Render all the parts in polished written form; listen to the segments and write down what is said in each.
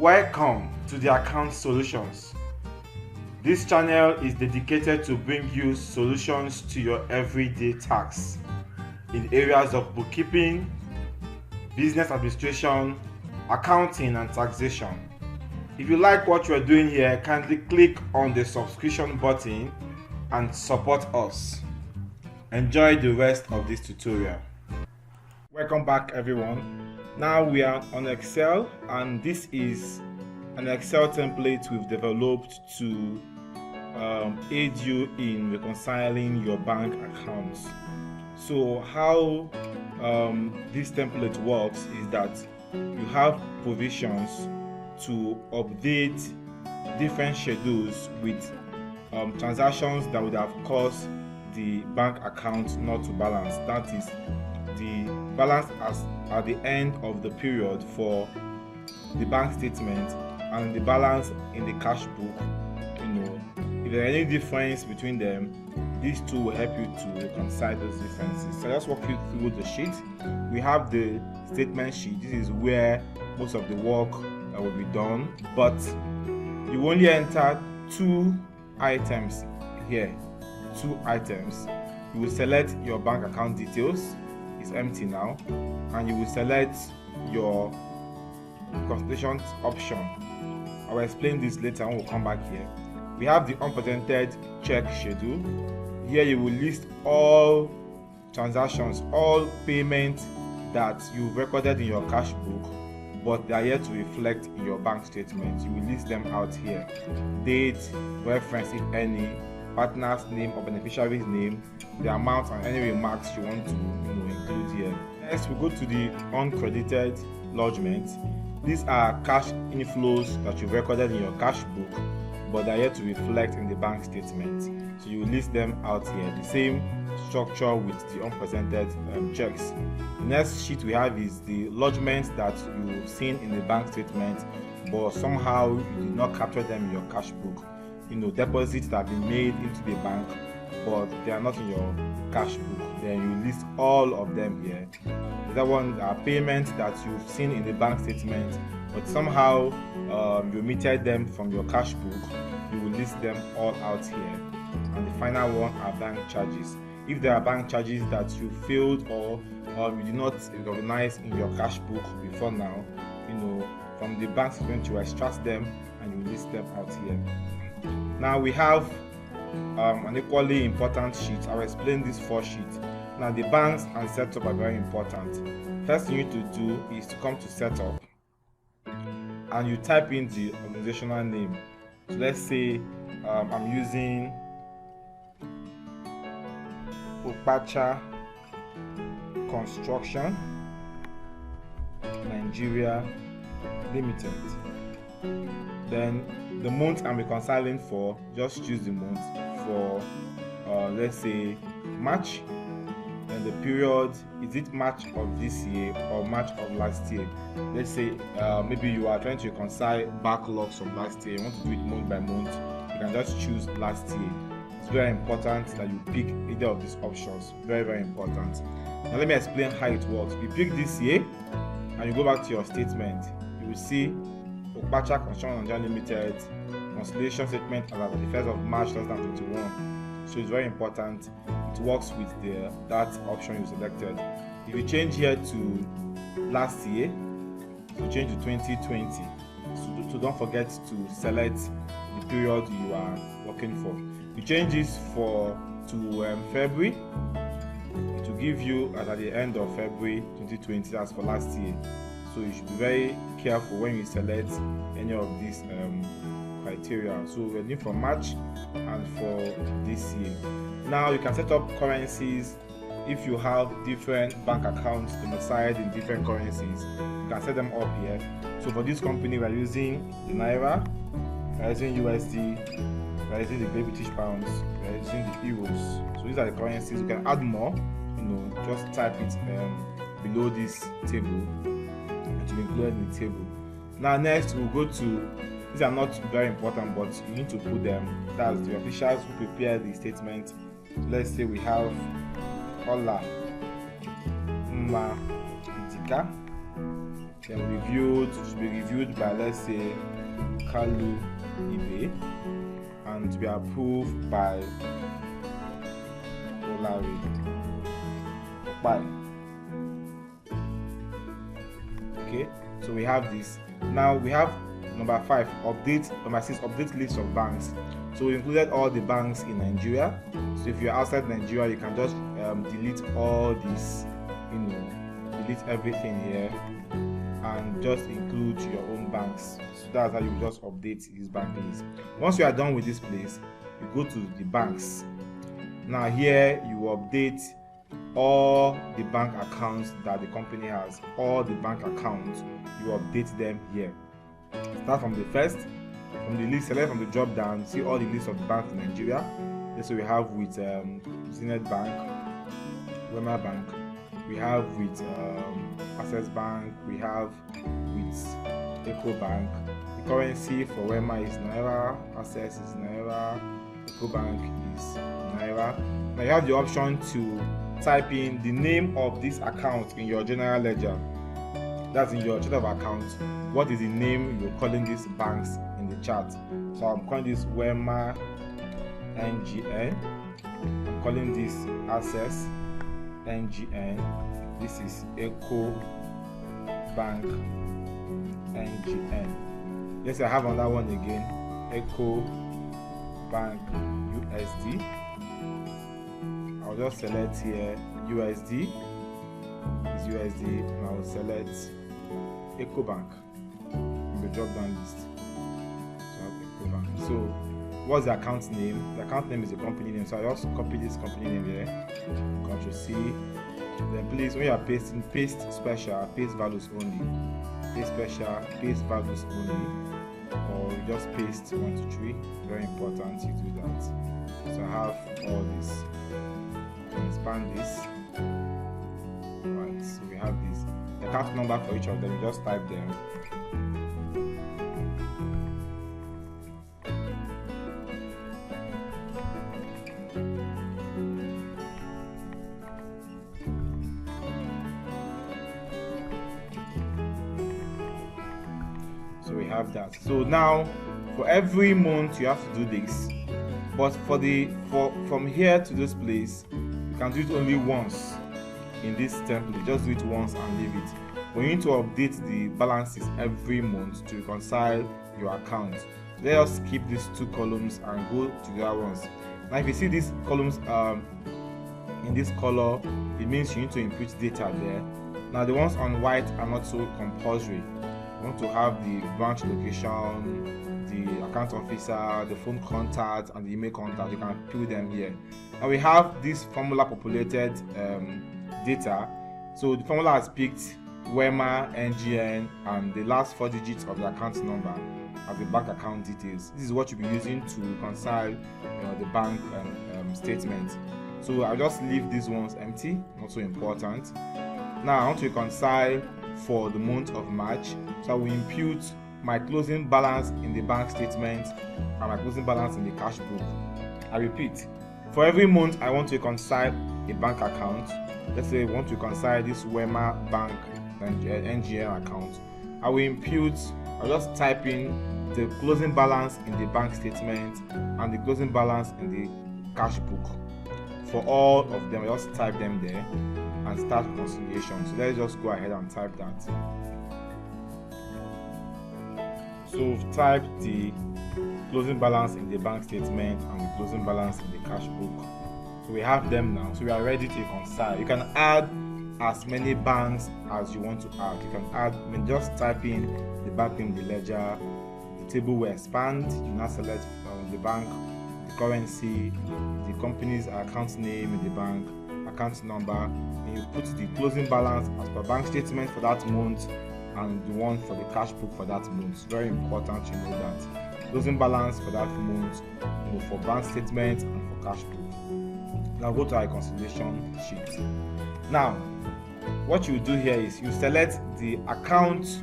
Welcome to TheAccountSolutions. This channel is dedicated to bring you solutions to your everyday tasks in areas of bookkeeping, business administration, accounting, and taxation. If you like what we're doing here, kindly click on the subscription button and support us. Enjoy the rest of this tutorial. Welcome back, everyone. Now we are on Excel, and this is an Excel template we've developed to aid you in reconciling your bank accounts. So how this template works is that you have provisions to update different schedules with transactions that would have caused the bank account not to balance. That is, the balance at the end of the period for the bank statement and the balance in the cash book. If there are any difference between them, these two will help you to reconcile those differences. So let's walk you through the sheet. We have the statement sheet. This is where most of the work will be done, but you only enter two items here. Two items. You will select your bank account details. It's empty now, and you will select your consolidation option. I will explain this later when we come back here. We have the unpresented check schedule. Here you will list all transactions, all payments that you've recorded in your cash book, but they are yet to reflect in your bank statement. You will list them out here. Date, reference if any, partner's name or beneficiary's name, the amount, and any remarks you want to include here. Next, we go to the uncredited lodgements. These are cash inflows that you've recorded in your cash book, but they are yet to reflect in the bank statement. So you list them out here. The same structure with the unpresented checks. The next sheet we have is the lodgements that you've seen in the bank statement, but somehow you did not capture them in your cash book. Deposits that have been made into the bank, but they are not in your cash book. Then you list all of them here. The other one are payments that you've seen in the bank statement, but somehow you omitted them from your cash book. You will list them all out here. And the final one are bank charges. If there are bank charges that you failed or you did not recognize in your cash book before now, from the bank statement you extract them and you list them out here. Now we have an equally important sheet. I'll explain this four sheets. Now the banks and setup are very important. First thing you need to do is to come to setup and you type in the organizational name. So let's say I'm using Opacha Construction Nigeria Limited. Then the month I'm reconciling for, just choose the month for let's say March. And the period, is it March of this year or March of last year? Let's say maybe you are trying to reconcile backlogs from last year. You want to do it month by month. You can just choose last year. It's very important that you pick either of these options. Very, very important. Now let me explain how it works. You pick this year and you go back to your statement. You will see Opacha Construction Nigeria Limited consolidation statement as of the 1st of March 2021. So it's very important. It works with that option you selected. If you change here to last year, you change to 2020. So don't forget to select the period you are working for. You change this to February. It will give you at the end of February 2020. That's for last year. So you should be very careful when you select any of these criteria. So we're doing for March and for this year. Now you can set up currencies. If you have different bank accounts domiciled in different currencies, you can set them up here. So for this company, we're using the Naira, we're using USD, we're using the Great British Pounds, we're using the Euros. So these are the currencies. You can add more. Just type it below this table to be included in the table. Now next we'll go to, these are not very important, but you need to put them. That's the officials who prepare the statement. Let's say we have Ola Mma Itika. then reviewed should be reviewed by, let's say, Kalu Ibe, and to be approved by Olari. Okay, so we have this. Now we have number 5, number 6, update list of banks. So we included all the banks in Nigeria. So if you're outside Nigeria, you can just delete all this, delete everything here and just include your own banks. So that's how you just update this bank list. Once you are done with this place, you go to the banks. Now here you update all the bank accounts that the company has. All the bank accounts, you update them here. Start from the first, from the list, select from the drop down, see all the list of the banks in Nigeria. This we have with Zenith Bank, Wema Bank, we have with Access Bank, we have with Eco Bank. The currency for Wema is Naira, Access is Naira, Eco Bank is Naira. Now you have the option to type in the name of this account in your general ledger. That's in your chart of accounts. What is the name you're calling these banks in the chart? So I'm calling this Wema NGN. I'm calling this Access NGN. This is Eco Bank NGN. Yes, I have another one again. Eco Bank USD. I'll just select here USD. Is USD, and I'll select Eco Bank in the drop down list. So Eco Bank. So what's the account name? The account name is the company name. So I just copy this company name here. Ctrl C. Then please, when you are pasting, paste special, paste values only. Paste special, paste values only. Or you just paste 1 to 3. Very important you do that. So I have all this. Expand this. Right, so we have this. The account number for each of them, you just type them. So we have that. So now for every month you have to do this. But from here to this place, you can do it only once in this template. Just do it once and leave it. But you need to update the balances every month to reconcile your account. Let us skip these 2 columns and go to the other ones. Now if you see these columns in this color, it means you need to input data there. Now the ones on white are not so compulsory. You want to have the branch location, the account officer, the phone contact, and the email contact. You can put them here. Now we have this formula populated data. So the formula has picked Wema, NGN, and the last 4 digits of the account number as the bank account details. This is what you'll be using to reconcile the bank statement. So I'll just leave these ones empty, not so important. Now I want to reconcile for the month of March. So I will impute my closing balance in the bank statement and my closing balance in the cash book. I repeat, for every month I want to reconcile a bank account. Let's say I want to reconcile this Wema Bank and NGN account. I will just type in the closing balance in the bank statement and the closing balance in the cash book. For all of them, I just type them there and start reconciliation. So let's just go ahead and type that. So we've typed the closing balance in the bank statement and the closing balance in the cash book. So we have them now. So we are ready to reconcile. You can add as many banks as you want to add. You can add, just type in the bank name, the ledger, the table will expand. You now select the bank, the currency, the company's account name in the bank, account number, and you put the closing balance as per bank statement for that month and the one for the cash book for that month. It's very important you know that. Closing balance for that month, for bank statement and for cash book. Now go to our reconciliation sheet. Now, what you do here is you select the account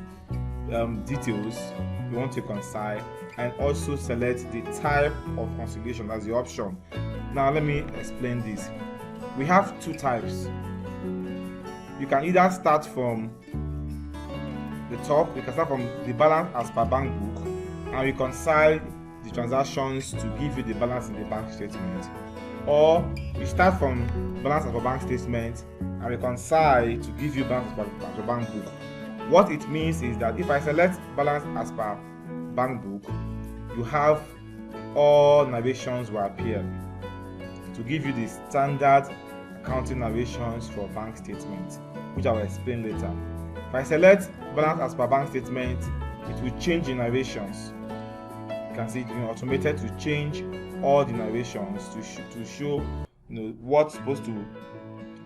details you want to reconcile and also select the type of reconciliation as the option. Now let me explain this. We have 2 types. You can either start from the top, we can start from the balance as per bank book and reconcile the transactions to give you the balance in the bank statement. Or you start from balance as per bank statement and reconcile to give you balance as per bank book. What it means is that if I select balance as per bank book, you have all narrations will appear to give you the standard accounting narrations for bank statements, which I will explain later. If I select balance as per bank statement, it will change the narrations. You can see it automated to change all the narrations to show what's supposed to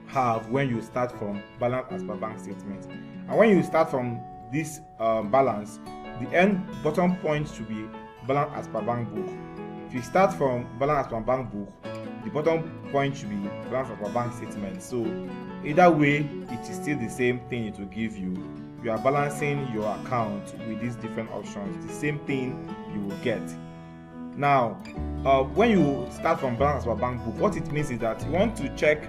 have when you start from balance as per bank statement. And when you start from this balance, the end bottom point should be balance as per bank book. If you start from balance as per bank book, the bottom point should be balance as per bank statement. So either way, it is still the same thing it will give you. You are balancing your account with these different options. The same thing you will get. Now, when you start from balance as per bank book, what it means is that you want to check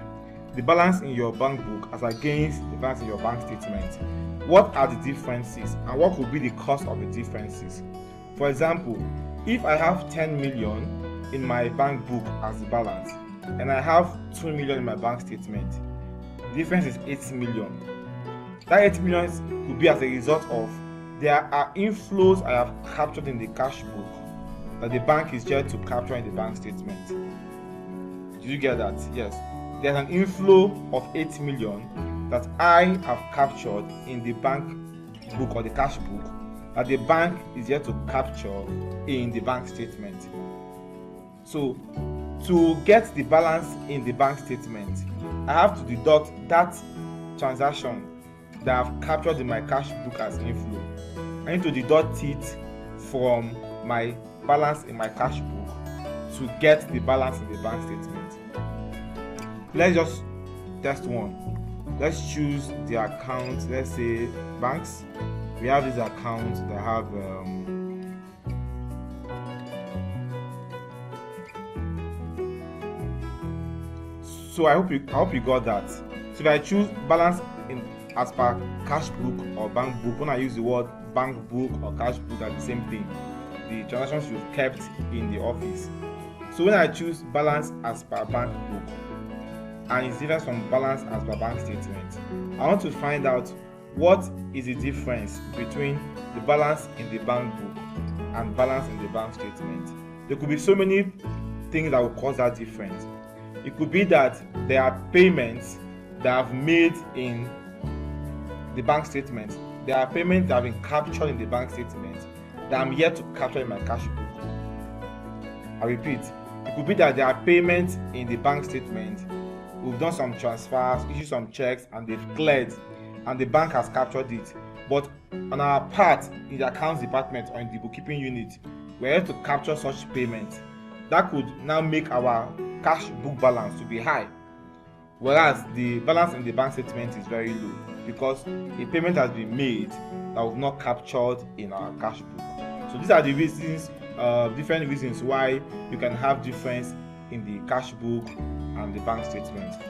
the balance in your bank book as against the balance in your bank statement. What are the differences and what could be the cost of the differences? For example, if I have 10 million in my bank book as the balance and I have 2 million in my bank statement, the difference is 8 million. That 8 million could be as a result of there are inflows I have captured in the cash book that the bank is yet to capture in the bank statement. Did you get that? Yes. There's an inflow of 8 million that I have captured in the bank book or the cash book that the bank is yet to capture in the bank statement. So to get the balance in the bank statement, I have to deduct that transaction that I've captured in my cash book as inflow. I need to deduct it from my balance in my cash book to get the balance in the bank statement. Let's just test one. Let's choose the account. Let's say banks. We have this account that have so I hope you got that. So if I choose balance in as per cash book or bank book, when I use the word bank book or cash book, are the same thing. The transactions you've kept in the office. So when I choose balance as per bank book and it's different from balance as per bank statement, I want to find out what is the difference between the balance in the bank book and balance in the bank statement. There could be so many things that will cause that difference. It could be that there are payments that I've made in the bank statement. There are payments that have been captured in the bank statement that I'm yet to capture in my cash book. I repeat, it could be that there are payments in the bank statement. We've done some transfers, issued some checks, and they've cleared, and the bank has captured it. But on our part, in the accounts department or in the bookkeeping unit, we're able to capture such payments. That could now make our cash book balance to be high, whereas the balance in the bank statement is very low because a payment has been made that was not captured in our cash book. So these are the reasons, different reasons why you can have difference in the cash book and the bank statement.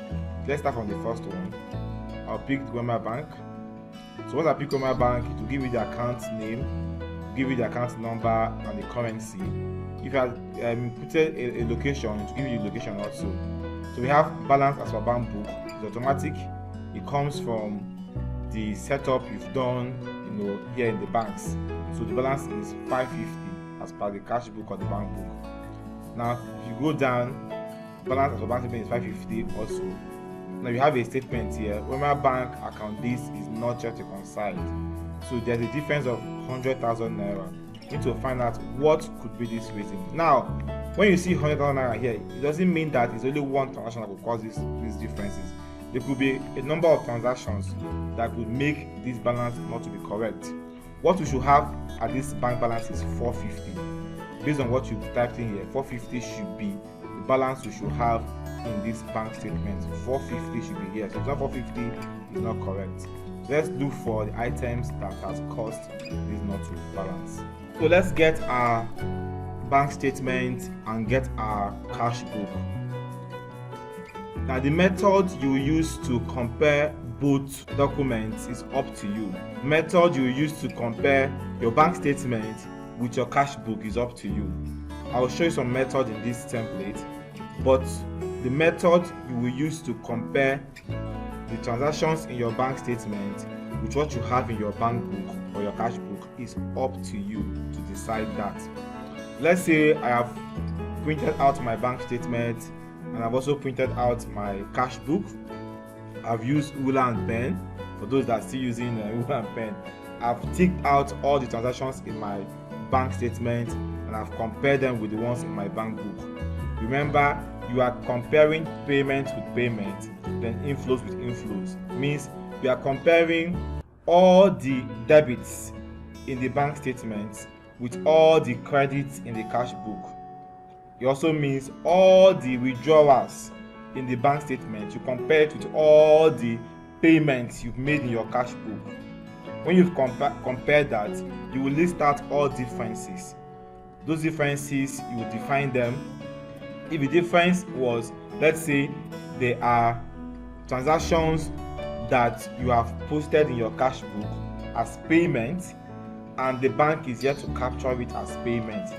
Let's start from the first one. I'll pick Wema Bank. So once I pick Wema Bank, it will give you the account name, give you the account number and the currency. If you have put a location, it will give you the location also. So we have balance as per bank book. It's automatic. It comes from the setup you've done, here in the banks. So the balance is 550 as per the cash book or the bank book. Now, if you go down, balance as per bank statement is 550 also. Now you have a statement here. Wema Bank account this is not yet reconciled. So there's a difference of 100,000 naira. You need to find out what could be this reason. Now, when you see 100,000 naira here, it doesn't mean that it's only one transaction that will cause these differences. There could be a number of transactions that could make this balance not to be correct. What we should have at this bank balance is 450. Based on what you've typed in here, 450 should be the balance you should have in this bank statement. 450 should be here. So if it's not 450, it's not correct. Let's look for the items that has caused this not to balance. So let's get our bank statement and get our cash book. Now the method you use to compare both documents is up to you. Method you use to compare your bank statement with your cash book is up to you. I will show you some method in this template, but the method you will use to compare the transactions in your bank statement with what you have in your bank book or your cash book is up to you to decide that. Let's say I have printed out my bank statement and I've also printed out my cash book. I've used ruler and pen. For those that are still using ruler and pen, I've ticked out all the transactions in my bank statement and I've compared them with the ones in my bank book. Remember, you are comparing payment with payment, then inflows with inflows. Means you are comparing all the debits in the bank statement with all the credits in the cash book. It also means all the withdrawals in the bank statement, you compare it with all the payments you've made in your cash book. When you've compared that, you will list out all differences. Those differences, you will define them. If the difference was, let's say, there are transactions that you have posted in your cash book as payment and the bank is yet to capture it as payment,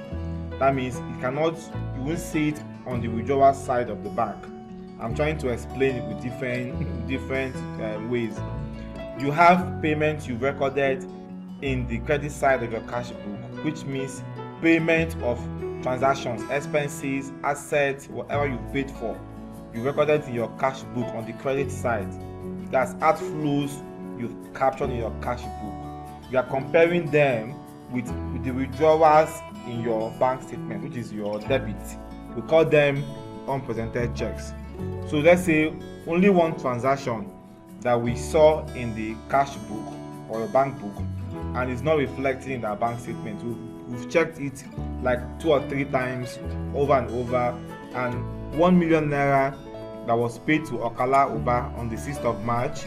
that means you won't see it on the withdrawal side of the bank. I'm trying to explain it with different ways. You have payments you recorded in the credit side of your cash book, which means payment of transactions, expenses, assets, whatever you paid for, you recorded in your cash book on the credit side. That's outflows you've captured in your cash book. You are comparing them with the withdrawals in your bank statement, which is your debit. We call them unpresented checks. So let's say only one transaction that we saw in the cash book or your bank book and is not reflected in our bank statement. We've checked it like 2 or 3 times over and over, and 1 million naira that was paid to Okala Uba on the 6th of March,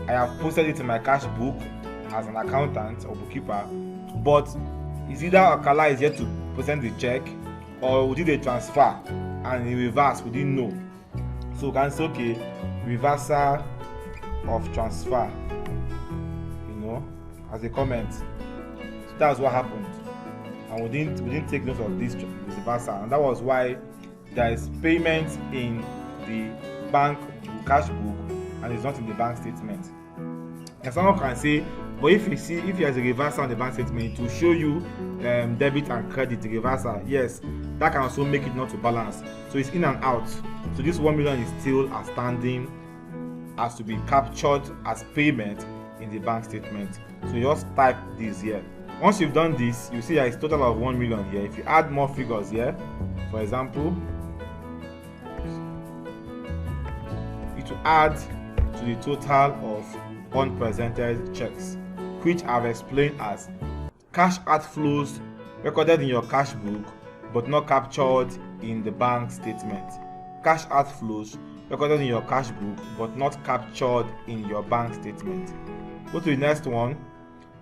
I have posted it in my cash book as an accountant or bookkeeper, but it's either Okala is yet to present the check or we did a transfer and in reverse we didn't know. So we can say, okay, reversal of transfer, as a comment. So that's what happened, and we didn't take note of this reversal, and that was why there is payment in the bank cash book and it's not in the bank statement. And someone can say, but if there's a reversal on the bank statement, to show you debit and credit reversal, yes, that can also make it not to balance. So it's in and out. So this 1 million is still outstanding, as to be captured as payment in the bank statement. So you just type this here. Once you've done this, you see there is total of 1 million here. If you add more figures here, for example, it will add to the total of unpresented checks, which I've explained as cash outflows recorded in your cash book but not captured in the bank statement. Cash outflows recorded in your cash book but not captured in your bank statement. Go to the next one.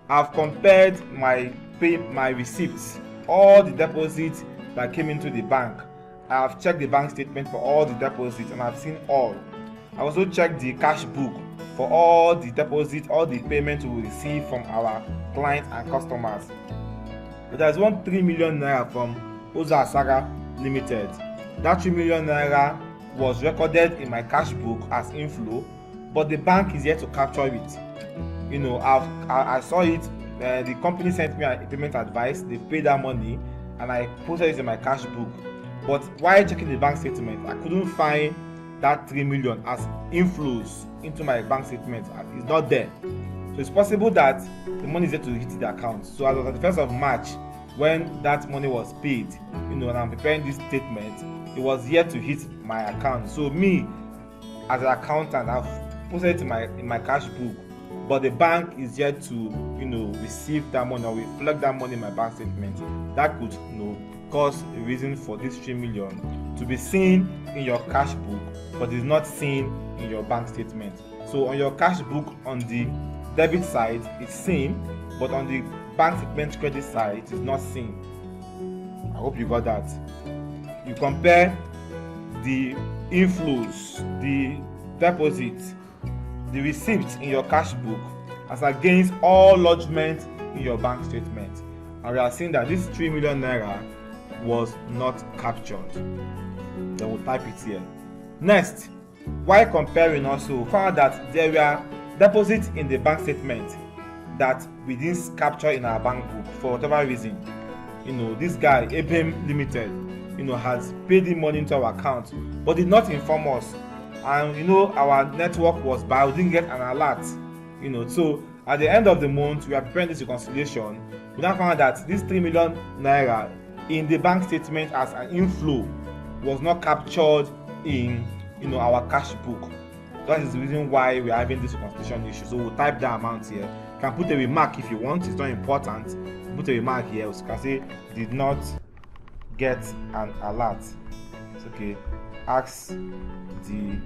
I've compared my receipts, all the deposits that came into the bank. I have checked the bank statement for all the deposits and I've seen all. I also checked the cash book for all the deposits, all the payments we receive from our clients and customers. But there's 3 million naira from Oza Asaga Limited. That 3 million naira was recorded in my cash book as inflow, but the bank is yet to capture it. I saw it. The company sent me a payment advice. They paid that money, and I posted it in my cash book. But while checking the bank statement, I couldn't find that 3 million as inflows into my bank statement. It's not there. So it's possible that the money is yet to hit the account. So as of the 1st of March, when that money was paid, and I'm preparing this statement, it was yet to hit my account. So me, as an accountant, I've posted it in my cash book, but the bank is yet to receive that money or reflect that money in my bank statement. That could cause a reason for this 3 million to be seen in your cash book but is not seen in your bank statement. So on your cash book, on the debit side, it's seen, but on the bank statement credit side, it is not seen. I hope you got that. You compare the inflows, the deposits the receipts in your cash book as against all lodgements in your bank statement. And we are seeing that this 3 million naira was not captured. Then we'll type it here. Next, while comparing also, found that there were deposits in the bank statement that we didn't capture in our bank book for whatever reason. This guy, Abem Limited, has paid the money into our account but did not inform us. And our network was bad, we didn't get an alert. So at the end of the month, we are preparing this reconciliation. We now found that this 3 million naira in the bank statement as an inflow was not captured in our cash book. That is the reason why we are having this reconciliation issue. So we'll type the amount here. You can put a remark if you want, it's not important. Put a remark here, so you can say did not get an alert. It's okay. Ask the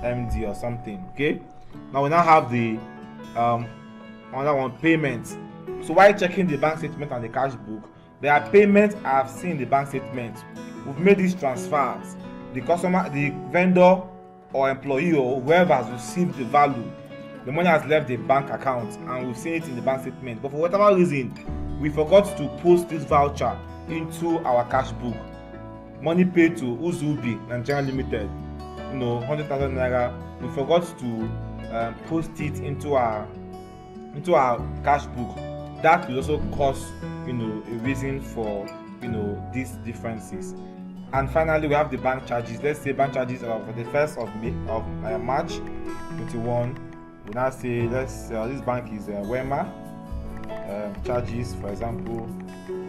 MD or something. Okay. Now we now have the another one, payment. So while checking the bank statement and the cash book, there are payments I have seen in the bank statement. We've made these transfers. The customer, the vendor or employee or whoever has received the value, the money has left the bank account and we've seen it in the bank statement. But for whatever reason, we forgot to post this voucher into our cash book. Money paid to Uzubi Nigeria Limited, 100,000 naira. We forgot to post it into our cash book. That will also cause a reason for these differences. And finally, we have the bank charges. Let's say bank charges are for the 1st of March 21. We now say this bank is Wema. Charges, for example,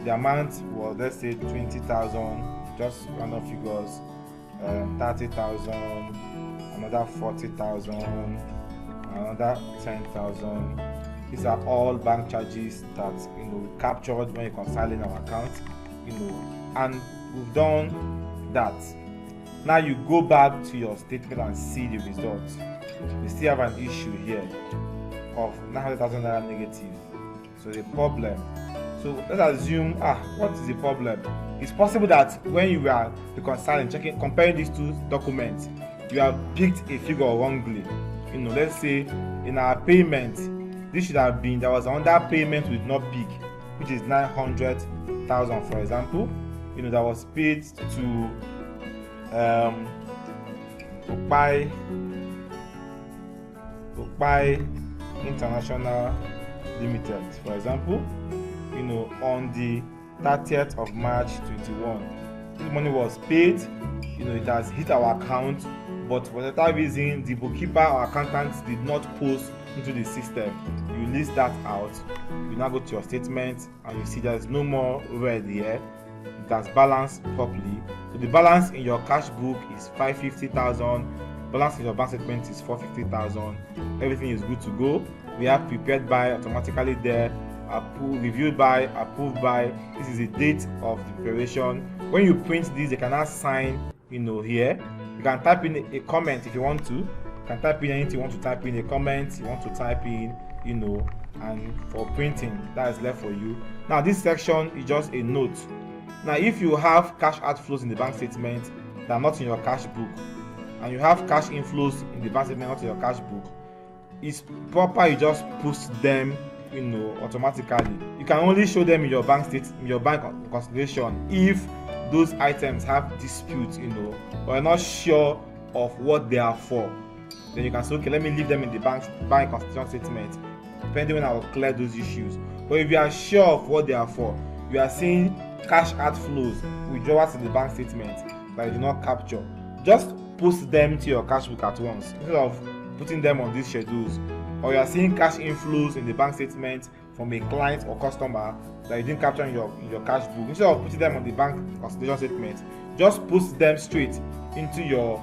the amount was, let's say, 20,000, just random figures, 30,000, another 40,000, another 10,000. These are all bank charges that captured when you're reconciling our account, and we've done that. Now you go back to your statement and see the results. We still have an issue here of 900,000 naira negative. So the problem. So let's assume, what is the problem? It's possible that when you are reconciling, comparing these two documents, you have picked a figure wrongly. Let's say in our payment, this should have been, there was another payment we did not pick, which is 900,000, for example. That was paid to Upai International Limited, for example, on the 30th of March 21. This money was paid, it has hit our account, but for whatever reason, the bookkeeper or accountant did not post into the system. You list that out. You now go to your statement and you see there's no more red here. It has balanced properly. So the balance in your cash book is 550,000. Balance in your bank statement is 450,000. Everything is good to go. We have prepared by automatically there, reviewed by, approved by. This is the date of the preparation. When you print this, you can now sign here. You can type in a comment if you want to. You can type in anything you want to type in, a comment you want to type in, and for printing, that is left for you. Now this section is just a note. Now if you have cash outflows in the bank statement that are not in your cash book, and you have cash inflows in the bank statement not in your cash book, it's proper you just post them automatically. You can only show them in your bank reconciliation if those items have disputes, or you're not sure of what they are for. Then you can say, okay, let me leave them in the bank reconciliation statement, depending when I will clear those issues. But if you are sure of what they are for, you are seeing cash outflows, withdrawals in the bank statement that you do not capture, just post them to your cash book at once instead of putting them on these schedules. Or you are seeing cash inflows in the bank statement from a client or customer that you didn't capture in your cash book, instead of putting them on the bank reconciliation statement, just post them straight into your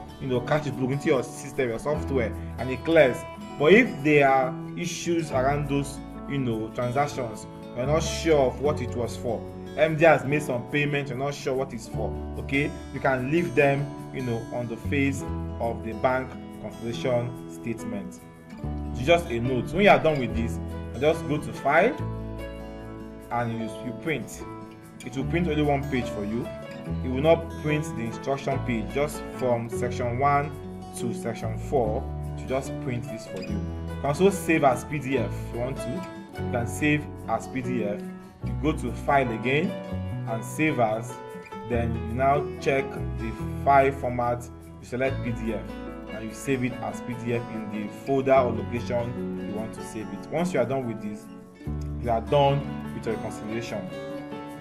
cash book, into your system, your software, and it clears. But if there are issues around those transactions, you're not sure of what it was for, MD has made some payment, you're not sure what it's for, okay, you can leave them on the face of the bank reconciliation statement. It's just a note. So when you are done with this, you just go to file and you print. It will print only one page for you. It will not print the instruction page, just from section 1 to section 4. to just print this for you. You can also save as PDF if you want to. You can save as PDF. You go to File again and Save As. Then you now check the file format. You select PDF and you save it as PDF in the folder or location you want to save it. Once you are done with this, you are done with your reconciliation.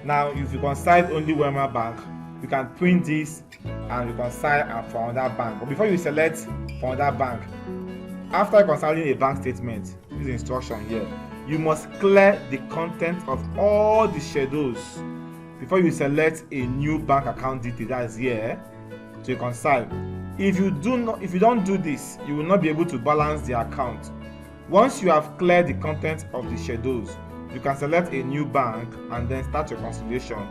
Now, if you reconcile only Wema Bank, you can print this and reconcile for another bank. But before you select for another bank, after reconciling a bank statement, this instruction here, you must clear the content of all the schedules before you select a new bank account detail that is here to reconcile. If you don't do this, you will not be able to balance the account. Once you have cleared the content of the schedules, you can select a new bank and then start your reconciliation.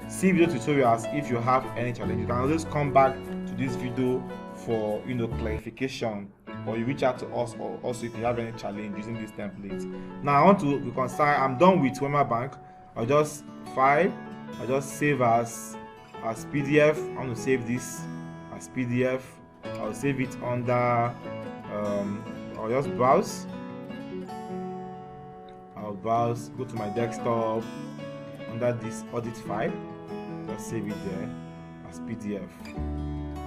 See video tutorials if you have any challenge. You can always come back to this video for clarification, or you reach out to us, or also if you have any challenge using this template. Now I want to reconcile. I'm done with Wema Bank. I'll just save as PDF. I want to save this as PDF. I'll save it under I'll just browse. I'll browse, go to my desktop under this audit file. Just save it there as PDF.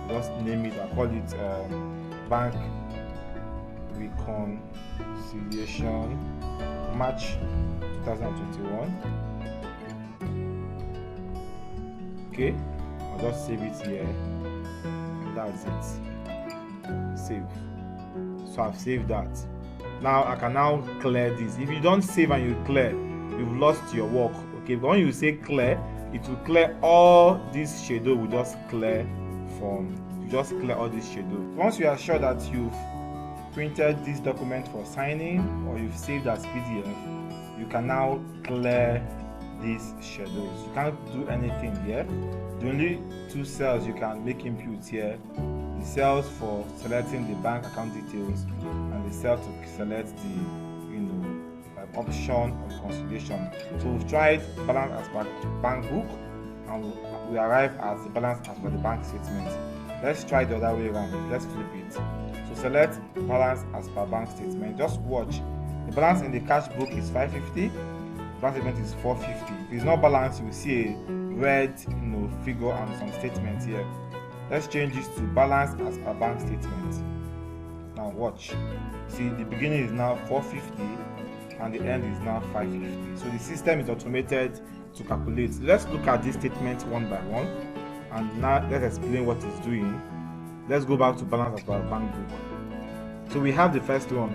Just name it. I call it Bank Reconciliation March 2021. Okay, I'll just save it here, and that's it. Save. So I've saved that. Now I can now clear this. If you don't save and you clear, you've lost your work. Okay, but when you say clear, it will clear all this schedule. Will just clear all this schedule. Once you are sure that you've printed this document for signing, or you've saved as PDF, you can now clear these schedules. You can't do anything here. The only two cells you can make inputs here, the cells for selecting the bank account details and the cell to select the option of reconciliation. So we've tried balance as per bank book, and we arrive at the balance as per the bank statement. Let's try the other way around. Let's flip it. So select balance as per bank statement. Just watch. The balance in the cash book is 550. The bank statement is 450. If it's not balanced, you will see a red figure and some statements here. Let's change this to balance as per bank statement. Now watch. See, the beginning is now 450 and the end is now 550. So the system is automated to calculate. Let's look at this statement one by one, and now let's explain what it's doing. Let's go back to balance as per bank book. So we have the first one.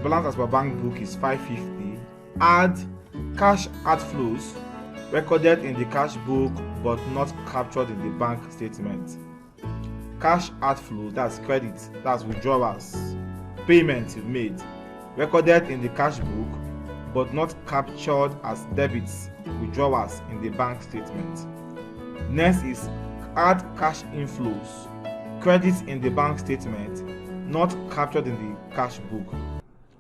Balance as per bank book is 550. Add cash outflows recorded in the cash book but not captured in the bank statement. Cash outflows, that's credit, that's withdrawals, payments you've made, recorded in the cash book but not captured as debits, withdrawals in the bank statement. Next is add cash inflows, credits in the bank statement, not captured in the cash book.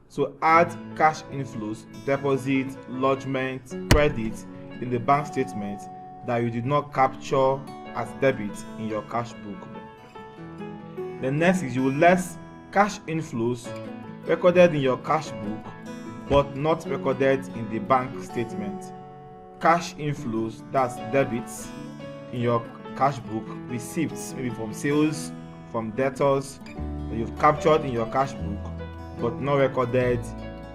So add cash inflows, deposit, lodgement, credit in the bank statement that you did not capture as debit in your cash book. The next is you will less cash inflows recorded in your cash book but not recorded in the bank statement. Cash inflows, that's debits in your cash book, receipts maybe from sales, from debtors that you've captured in your cash book but not recorded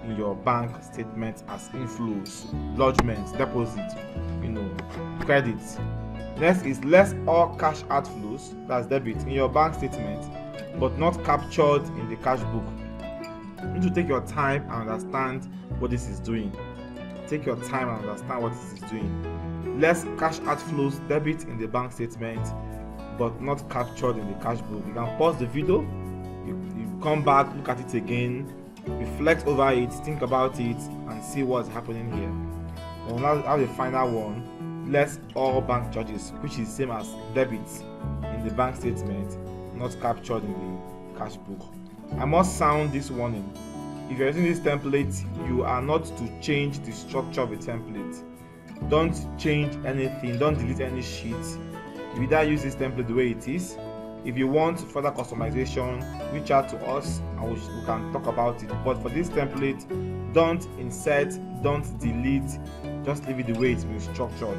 in your bank statement as inflows, lodgements, deposits, credits. Next is less all cash outflows, that's debit, in your bank statement but not captured in the cash book. You need to take your time and understand what this is doing. Take your time and understand what this is doing. Less cash outflows, debit in the bank statement but not captured in the cash book. You can pause the video, you come back, look at it again, reflect over it, think about it, and see what's happening here. And we'll now have the final one, less all bank charges, which is the same as debits in the bank statement, not captured in the cash book. I must sound this warning. If you're using this template, you are not to change the structure of the template. Don't change anything, don't delete any sheets. You either use this template the way it is. If you want further customization, reach out to us and we can talk about it. But for this template, don't insert, don't delete, just leave it the way it's been structured.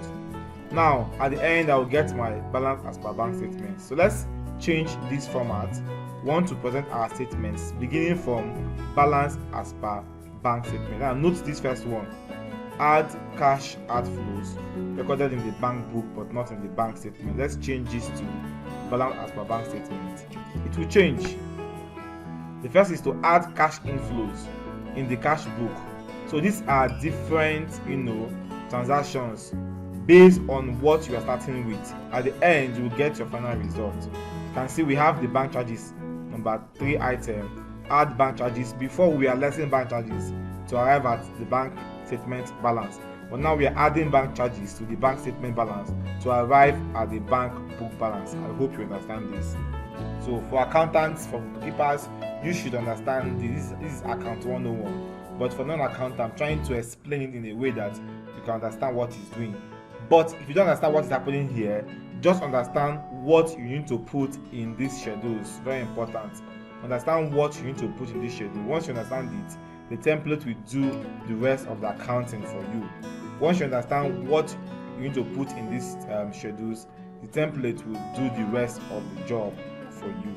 Now at the end, I will get my balance as per bank statement. So let's change this format. We want to present our statements beginning from balance as per bank statement. Now note this first one: add cash outflows recorded in the bank book but not in the bank statement. Let's change this to balance as per bank statement. It will change. The first is to add cash inflows in the cash book. So these are different, transactions based on what you are starting with. At the end, you will get your final result. You can see we have the bank charges, number 3 item, add bank charges. Before we are lessening bank charges to arrive at the bank statement balance, but now we are adding bank charges to the bank statement balance to arrive at the bank book balance. I hope you understand this. So for accountants, for bookkeepers, you should understand this. This is account 101. But for non-accountant, I'm trying to explain it in a way that you can understand what it's doing. But if you don't understand what is happening here, just understand what you need to put in these schedules. Very important. Understand what you need to put in this schedule. Once you understand it, the template will do the rest of the accounting for you. Once you understand what you need to put in these schedules, the template will do the rest of the job for you.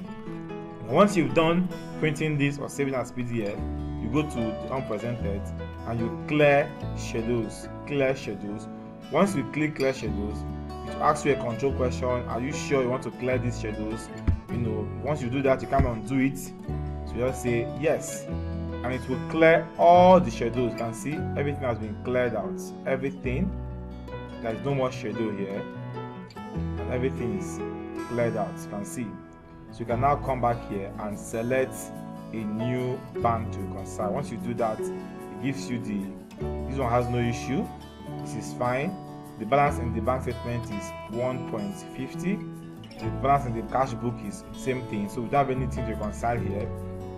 Once you've done printing this or saving as PDF, you go to the Unpresented and you clear schedules. Once you click clear schedules, it will ask you a control question: are you sure you want to clear these schedules? Once you do that, you can undo it. So just say yes, and it will clear all the schedules. You can see everything has been cleared out. Everything, there is no more schedule here, and everything is cleared out. You can see. So you can now come back here and select a new bank to reconcile. Once you do that, it gives you this one has no issue. This is fine. The balance in the bank statement is 1.50. The balance in the cash book is same thing. So we don't have anything to reconcile here.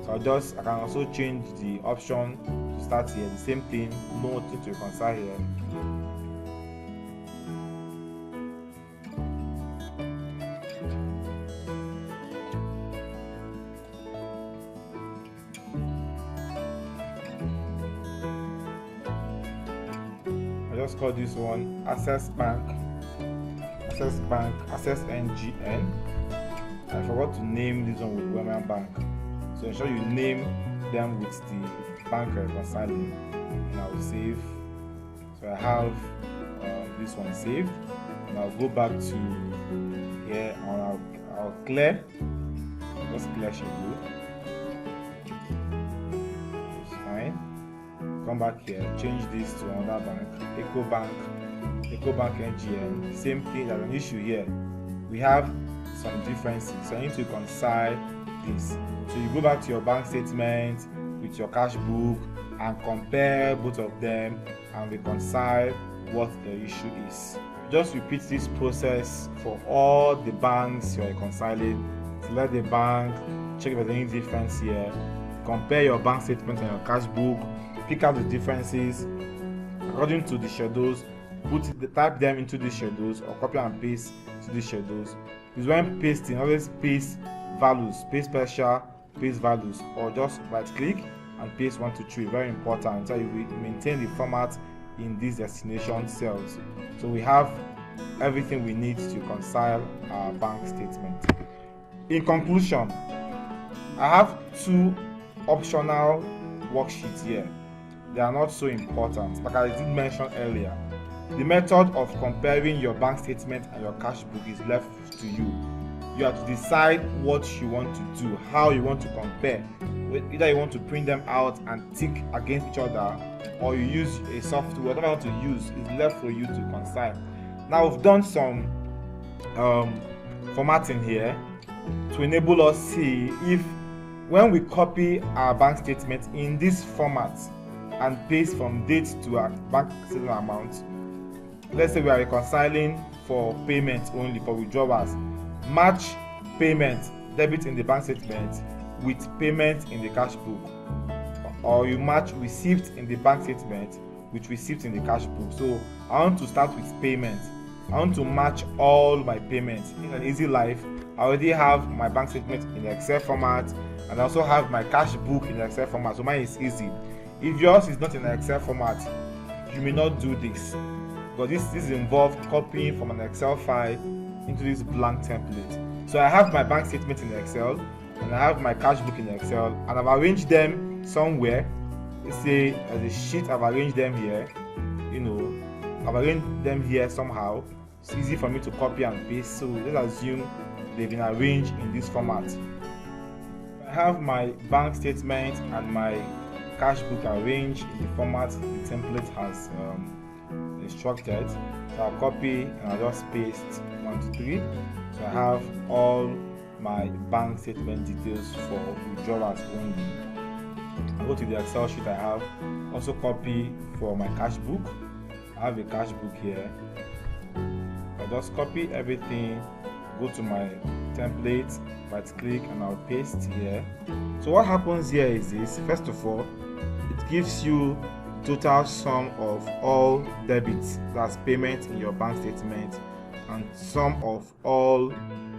So I can also change the option to start here. The same thing, nothing to reconcile here. Just call this one Access Bank, Access NGN. I forgot to name this one with Women Bank, so ensure you name them with the bank reconciling. And I will save. So I have this one saved, and I'll go back to here and I'll clear. Just clear schedule. It's fine. Come back here, change this to another bank, Ecobank NGN. Same thing, there's an issue here. We have some differences, so I need to reconcile this. So you go back to your bank statement with your cash book and compare both of them and reconcile what the issue is. Just repeat this process for all the banks you're reconciling. Select the bank, check if there's any difference here, compare your bank statement and your cash book, pick out the differences according to the schedules, type them into the schedules or copy and paste to the schedules. Because when pasting, always paste values, paste special, paste values, or just right click and paste 1 to 3. Very important, so you will maintain the format in these destination cells. So we have everything we need to reconcile our bank statement. In conclusion, I have 2 optional worksheets here. They are not so important, like I did mention earlier. The method of comparing your bank statement and your cash book is left to you. You have to decide what you want to do, how you want to compare. Either you want to print them out and tick against each other, or you use a software. Whatever you want to use is left for you to reconcile. Now we've done some formatting here to enable us see if when we copy our bank statement in this format and paste from date to our bank statement amount. Let's say we are reconciling for payments only, for withdrawals. Match payment, debit in the bank statement with payment in the cash book. Or you match received in the bank statement with receipt in the cash book. So I want to start with payment. I want to match all my payments. In an easy life, I already have my bank statement in Excel format, and I also have my cash book in Excel format, so mine is easy. If yours is not in Excel format, you may not do this, because this involves copying from an Excel file into this blank template. So I have my bank statement in Excel, and I have my cash book in Excel, and I've arranged them somewhere. Let's say as a sheet, I've arranged them here. I've arranged them here somehow. It's easy for me to copy and paste, so let's assume they've been arranged in this format. I have my bank statement and my cash book arranged in the format the template has instructed. So I'll copy and I'll just paste 1, 2, 3. So I have all my bank statement details for withdrawals only. I'll go to the Excel sheet I have, also copy for my cash book. I have a cash book here. I'll just copy everything, go to my template, right click, and I'll paste here. So what happens here is this: first of all, it gives you total sum of all debits, that's payment in your bank statement, and sum of all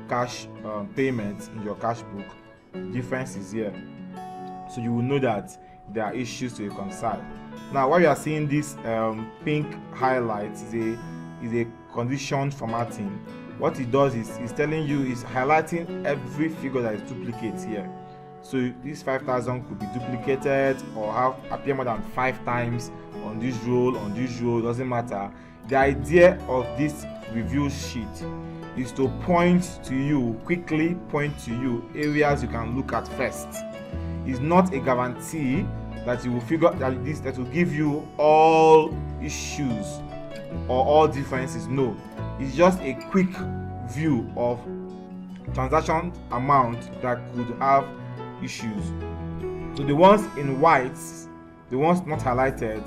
cash payments in your cash book. Difference is here, so you will know that there are issues to reconcile. Now, while you are seeing this pink highlight is a conditioned formatting. What it does is telling you, is highlighting every figure that is duplicate here. So this 5,000 could be duplicated or appear more than 5 times on this row, doesn't matter. The idea of this review sheet is to quickly point to you areas you can look at first. It's not a guarantee that you will figure that will give you all issues or all differences. No, it's just a quick view of transaction amount that could have issues. So the ones in white, the ones not highlighted,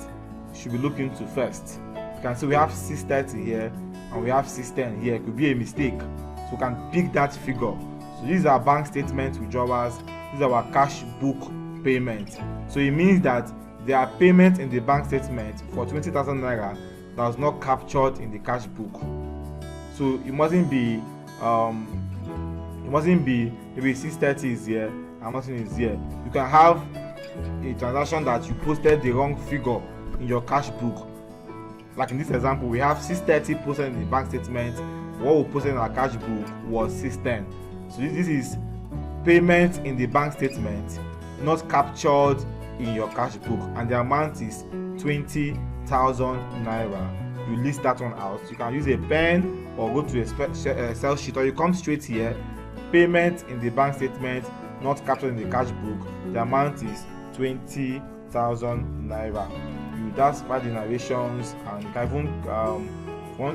should be looked into first. You can see we have 630 here and we have 610 here. It could be a mistake, so we can pick that figure. So these are bank statement withdrawals, these are our cash book payment. So it means that there are payments in the bank statement for 20,000 naira that was not captured in the cash book. So it mustn't be maybe 630 is here and nothing is here. You can have a transaction that you posted the wrong figure in your cash book. Like in this example, we have 630 posted in the bank statement. What we posted in our cash book was 610. So this is payment in the bank statement not captured in your cash book, and the amount is 20,000 naira. You list that one out. You can use a pen or go to a Excel sheet, or you come straight here. Payment in the bank statement not captured in the cash book, the amount is 20,000 naira. That's by the narrations, and you can even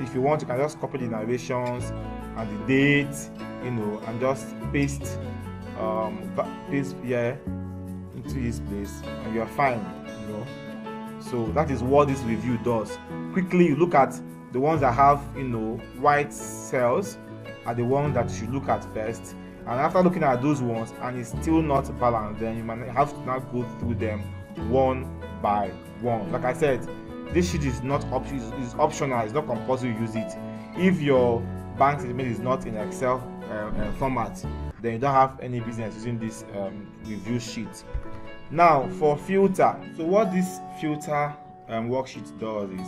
if you want, you can just copy the narrations and the date, and just paste here into this place, and you are fine. So that is what this review does. Quickly, you look at the ones that have white cells are the ones that you should look at first, and after looking at those ones and it's still not balanced, then you might have to now go through them one by one. Like I said, this sheet is not is optional, it's not compulsory to use it. If your bank statement is not in Excel format, then you don't have any business using this review sheet. Now for filter, so what this filter worksheet does is,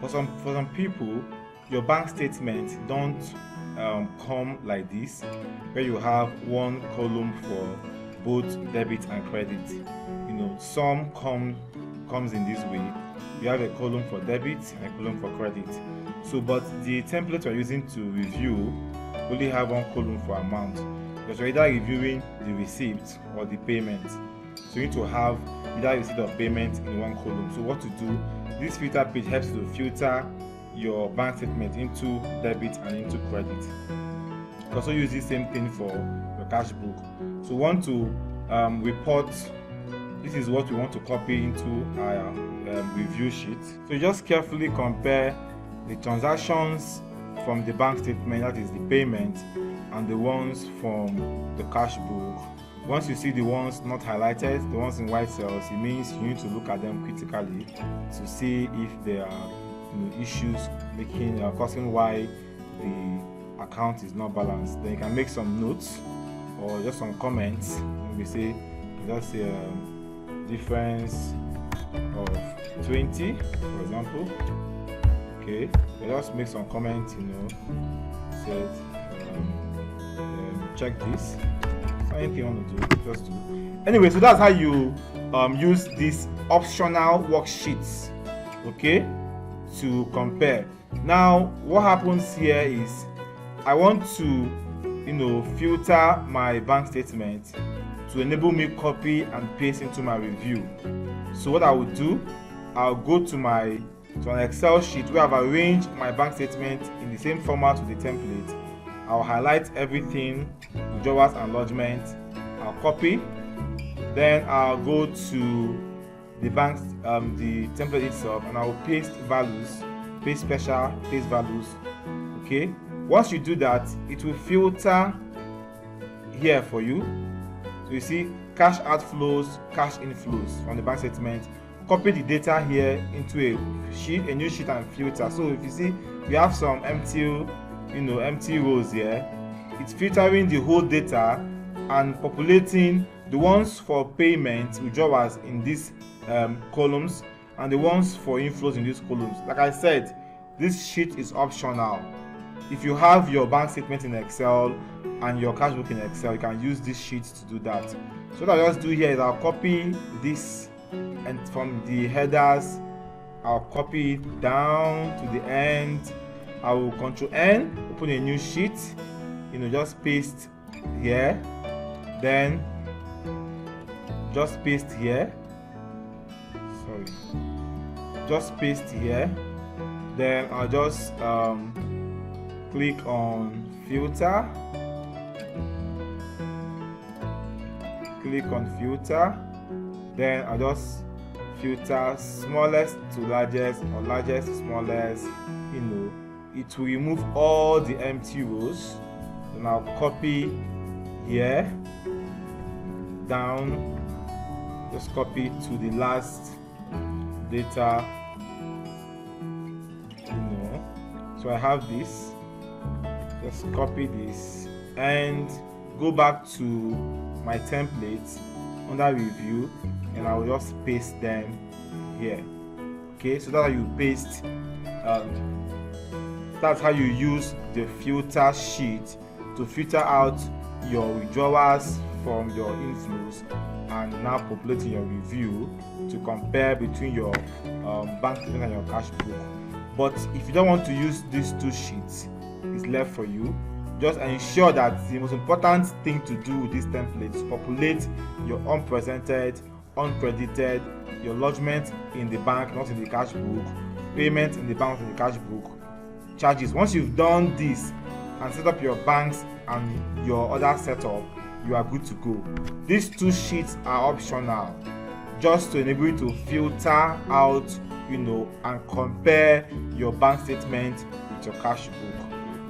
for some people, your bank statement don't come like this, where you have one column for both debit and credit. Some comes in this way. You have a column for debit and a column for credit. So, but the template we're using to review only have one column for amount, because we're either reviewing the receipt or the payment. So you need to have either receipt or payment in one column. So what to do? This filter page helps you to filter your bank statement into debit and into credit. You can also use the same thing for your cash book. So want to report. This is what we want to copy into our review sheet. So you just carefully compare the transactions from the bank statement, that is the payment, and the ones from the cash book. Once you see the ones not highlighted, the ones in white cells, it means you need to look at them critically to see if they are issues causing why the account is not balanced. Then you can make some notes or just some comments. Maybe say difference of 20, for example. Okay, just make some comments, said check this. Anything you want to do, just do. Anyway, so that's how you use these optional worksheets, okay, to compare. Now what happens here is I want to filter my bank statement to enable me copy and paste into my review. So what I will do, I'll go to an Excel sheet where I've arranged my bank statement in the same format with the template. I'll highlight everything, withdrawals and lodgements. I'll copy, then I'll go to the template itself, and I'll paste values, paste special, paste values. Okay, once you do that, it will filter here for you. So you see cash outflows, cash inflows from the bank statement. Copy the data here into a new sheet and filter. So if you see you have some empty rows here, it's filtering the whole data and populating the ones for payment, withdrawals in these columns, and the ones for inflows in these columns. Like I said, this sheet is optional. If you have your bank statement in Excel and your cash book in Excel, you can use this sheet to do that. So what I'll just do here is I'll copy this, and from the headers I'll copy it down to the end. I will Ctrl N, open a new sheet, just paste here, then just paste here, just paste here, then I'll just click on filter, then I'll just filter smallest to largest or largest to smallest. It will remove all the empty rows. Then I'll copy here down, just copy to the last data. So I have this, just copy this and go back to my templates under review, and I will just paste them here. Okay, so that's how you paste, that's how you use the filter sheet to filter out your withdrawals from your inflows and now populating your review to compare between your bank statement and your cash book. But if you don't want to use these two sheets, it's left for you. Just ensure that the most important thing to do with this template is populate your unpresented, uncredited, your lodgement in the bank, not in the cash book, payment in the bank, not in the cash book, charges. Once you've done this and set up your banks and your other setup, you are good to go. These two sheets are optional, just to enable you to filter out, and compare your bank statement with your cash book.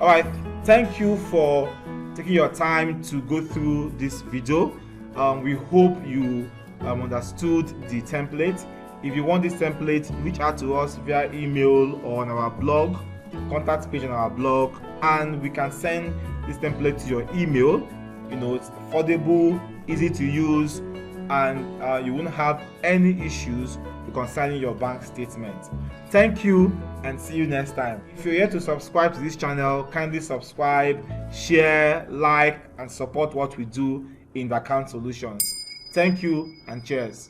All right, thank you for taking your time to go through this video. We hope you understood the template. If you want this template, reach out to us via email or on our blog, contact page on our blog, and we can send this template to your email. It's affordable, easy to use, and you won't have any issues concerning your bank statement. Thank you, and see you next time. If you're here to subscribe to this channel, kindly subscribe, share, like, and support what we do in TheAccountSolutions. Thank you, and cheers.